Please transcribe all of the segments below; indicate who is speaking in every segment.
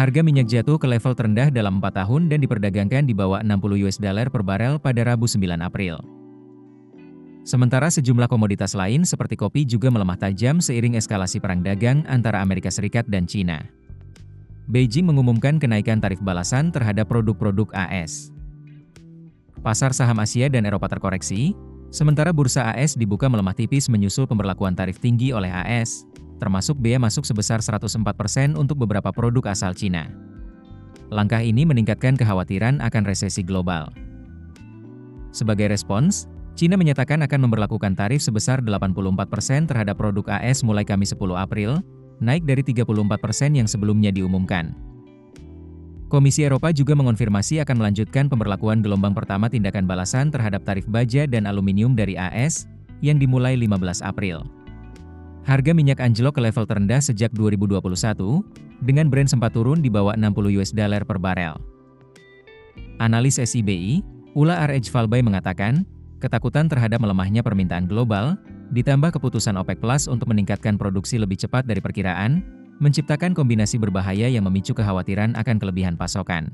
Speaker 1: Harga minyak jatuh ke level terendah dalam 4 tahun dan diperdagangkan di bawah $60 per barel pada Rabu 9 April. Sementara sejumlah komoditas lain seperti kopi juga melemah tajam seiring eskalasi perang dagang antara Amerika Serikat dan China. Beijing mengumumkan kenaikan tarif balasan terhadap produk-produk AS. Pasar saham Asia dan Eropa terkoreksi, sementara bursa AS dibuka melemah tipis menyusul pemberlakuan tarif tinggi oleh AS, termasuk bea masuk sebesar 104% untuk beberapa produk asal Cina. Langkah ini meningkatkan kekhawatiran akan resesi global. Sebagai respons, Cina menyatakan akan memberlakukan tarif sebesar 84% terhadap produk AS mulai Kamis 10 April, naik dari 34% yang sebelumnya diumumkan. Komisi Eropa juga mengonfirmasi akan melanjutkan pemberlakuan gelombang pertama tindakan balasan terhadap tarif baja dan aluminium dari AS, yang dimulai 15 April. Harga minyak anjlok ke level terendah sejak 2021, dengan Brent sempat turun di bawah $60 per barel. Analis SIBI, Ula R.H. Falbai mengatakan, ketakutan terhadap melemahnya permintaan global, ditambah keputusan OPEC Plus untuk meningkatkan produksi lebih cepat dari perkiraan, menciptakan kombinasi berbahaya yang memicu kekhawatiran akan kelebihan pasokan.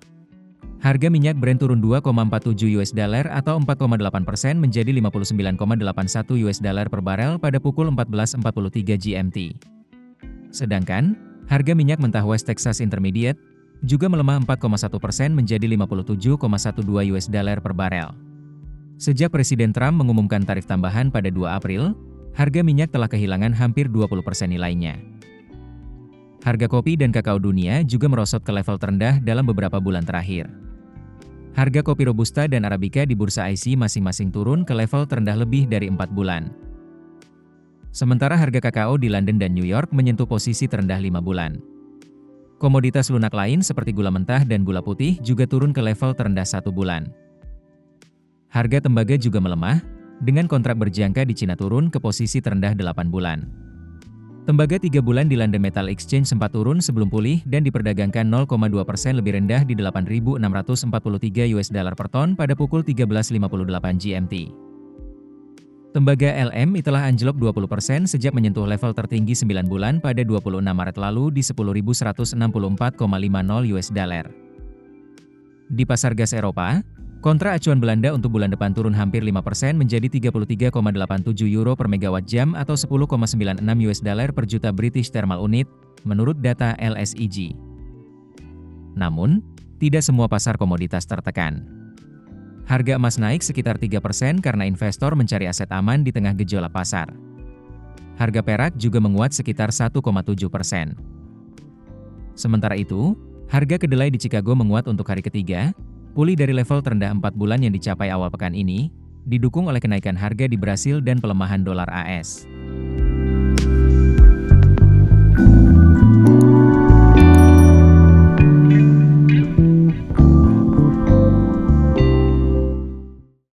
Speaker 1: Harga minyak Brent turun $2,47 atau 4,8% menjadi $59,81 per barel pada pukul 14.43 GMT. Sedangkan, harga minyak mentah West Texas Intermediate juga melemah 4,1% menjadi $57,12 per barel. Sejak Presiden Trump mengumumkan tarif tambahan pada 2 April, harga minyak telah kehilangan hampir 20% nilainya. Harga kopi dan kakao dunia juga merosot ke level terendah dalam beberapa bulan terakhir. Harga kopi Robusta dan Arabica di bursa IC masing-masing turun ke level terendah lebih dari 4 bulan. Sementara harga kakao di London dan New York menyentuh posisi terendah 5 bulan. Komoditas lunak lain seperti gula mentah dan gula putih juga turun ke level terendah 1 bulan. Harga tembaga juga melemah, dengan kontrak berjangka di Cina turun ke posisi terendah 8 bulan. Tembaga 3 bulan di London Metal Exchange sempat turun sebelum pulih dan diperdagangkan 0,2% lebih rendah di $8.643 per ton pada pukul 13.58 GMT. Tembaga LME telah anjlok 20% sejak menyentuh level tertinggi 9 bulan pada 26 Maret lalu di $10.164,50. Di pasar gas Eropa, kontrak acuan Belanda untuk bulan depan turun hampir 5% menjadi €33,87 per megawatt jam atau $10,96 per juta British Thermal Unit, menurut data LSEG. Namun, tidak semua pasar komoditas tertekan. Harga emas naik sekitar 3% karena investor mencari aset aman di tengah gejolak pasar. Harga perak juga menguat sekitar 1,7%. Sementara itu, harga kedelai di Chicago menguat untuk hari ketiga, pulih dari level terendah 4 bulan yang dicapai awal pekan ini, didukung oleh kenaikan harga di Brasil dan pelemahan dolar AS.